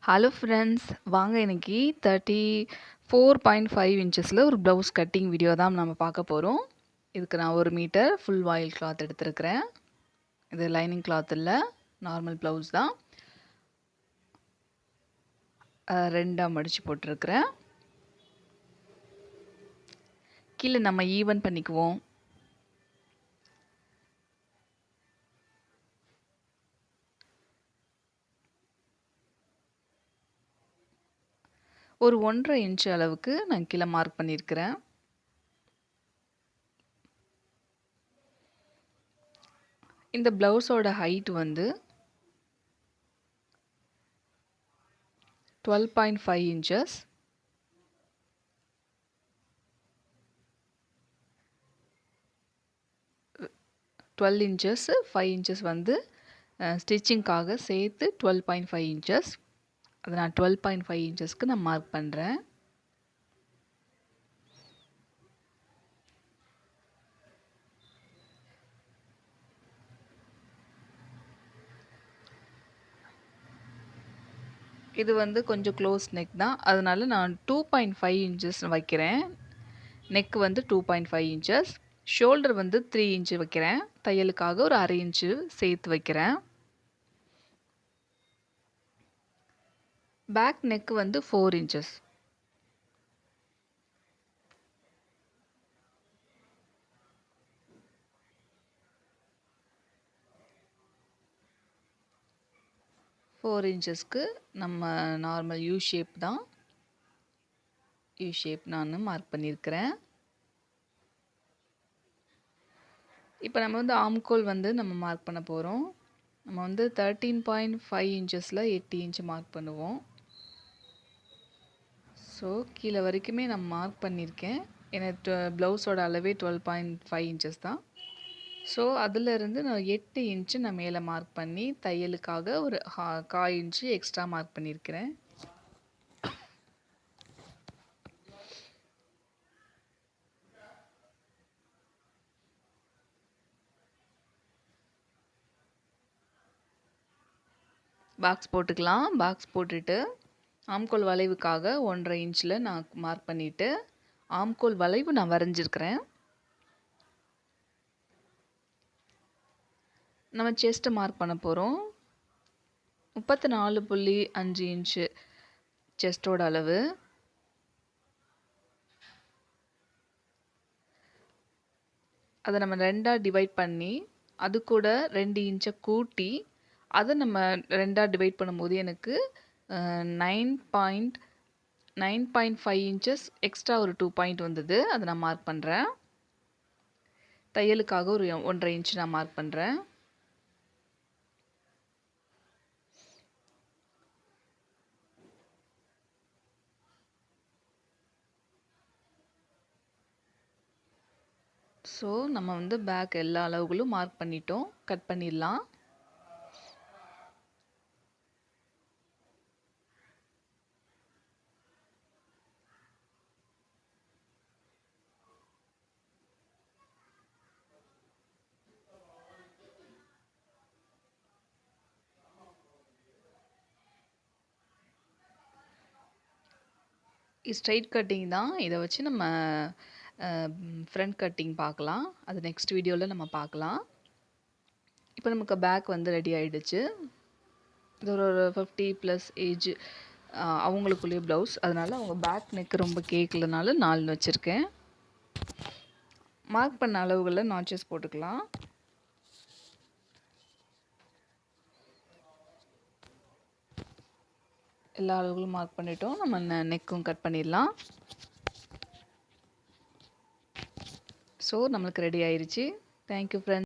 Hello friends, வாங்க இன்னைக்கு 34.5 இன்ச்சஸில் ஒரு ப்ளவுஸ் கட்டிங் வீடியோ தான் நம்ம பார்க்க போகிறோம். இதுக்கு நான் 1 மீட்டர் ஃபுல் வாயில் கிளாத் எடுத்துருக்கிறேன். இது லைனிங் கிளாத் இல்லை, நார்மல் ப்ளவுஸ் தான். ரெண்டாக மடித்து போட்டிருக்கிறேன். கீழே நம்ம ஈவன் பண்ணிக்குவோம். ஒரு 1.5 இன்ச் அளவுக்கு நான் கீழே மார்க் பண்ணியிருக்கிறேன். இந்த ப்ளவுஸோட ஹைட் வந்து 12.5 இன்ச்சஸ். டுவெல் இன்ச்சஸ் 5 இன்ச்சஸ் வந்து ஸ்டிச்சிங்காக சேர்த்து 12.5 இன்ச்சஸ். அதை நான் 12.5 இன்ச்சஸ்க்கு நான் மார்க் பண்ணுறேன். இது வந்து கொஞ்சம் க்ளோஸ் நெக் தான், அதனால நான் 2.5 இன்ச்சஸ் வைக்கிறேன். நெக் வந்து 2.5 இன்ச்சஸ். ஷோல்டர் வந்து 3 இன்ச்சு வைக்கிறேன். தையலுக்காக ஒரு 1/2 இன்ச்சு சேர்த்து வைக்கிறேன். பேக் நெக் வந்து 4 இன்ச்சஸ். ஃபோர் இன்ச்சஸ்க்கு நம்ம நார்மல் யூ ஷேப் தான். யூ ஷேப் நான் மார்க் பண்ணியிருக்கிறேன். இப்போ நம்ம வந்து ஆம்கோல் வந்து நம்ம மார்க் பண்ண போகிறோம். நம்ம வந்து 13.5 இன்ச்சஸில் 8 இன்ச்சு மார்க் பண்ணுவோம். ஸோ கீழே வரைக்குமே நான் மார்க் பண்ணியிருக்கேன். எனக்கு ப்ளவுஸோட அளவே 12.5 இன்ச்சஸ் தான். ஸோ அதிலிருந்து நான் 8 இன்ச்சு நான் மேலே மார்க் பண்ணி தையலுக்காக ஒரு 1/4 இன்ச்சு எக்ஸ்ட்ரா மார்க் பண்ணியிருக்கிறேன். பாக்ஸ் போட்டுக்கலாம். பாக்ஸ் போட்டுட்டு ஆம்கோல் வளைவுக்காக 1.5 இன்ச்சில் நான் மார்க் பண்ணிவிட்டு ஆம்கோல் வளைவு நான் வரைஞ்சிருக்கிறேன். நம்ம செஸ்ட்டை மார்க் பண்ண போகிறோம். 34.5 இன்ச்சு செஸ்ட்டோட அளவு. அதை நம்ம ரெண்டாக டிவைட் பண்ணி அது கூட 2 இன்ச்சை கூட்டி அதை நம்ம ரெண்டாக டிவைட் பண்ணும்போது எனக்கு 9.5 இன்ச்சஸ் எக்ஸ்ட்ரா ஒரு 2 பாயிண்ட் வந்தது. அதை நான் மார்க் பண்ணுறேன். தையலுக்காக ஒரு 1.5 இன்ச்சு நான் மார்க் பண்ணுறேன். ஸோ நம்ம வந்து பேக் எல்லா அளவுகளும் மார்க் பண்ணிட்டோம். கட் பண்ணிடலாம். ஸ்ட்ரைட் கட்டிங் தான். இதை வச்சு நம்ம ஃப்ரண்ட் கட்டிங் பார்க்கலாம். அது நெக்ஸ்ட் வீடியோவில் நம்ம பார்க்கலாம். இப்போ நமக்கு பேக் வந்து ரெடி ஆகிடுச்சு. இது ஒரு 50+ ஏஜ் அவங்களுக்குள்ளேயே ப்ளவுஸ், அதனால் அவங்க பேக் நெக் ரொம்ப கேட்கலனால 4 வச்சுருக்கேன். மார்க் பண்ண அளவுகளில் நாச்சஸ் போட்டுக்கலாம். எல்லா அளவுகளும் மார்க் பண்ணிட்டோம். நம்ம நெக்கும் கட் பண்ணிடலாம். ஸோ நம்மளுக்கு ரெடி ஆயிடுச்சு. Thank you friends.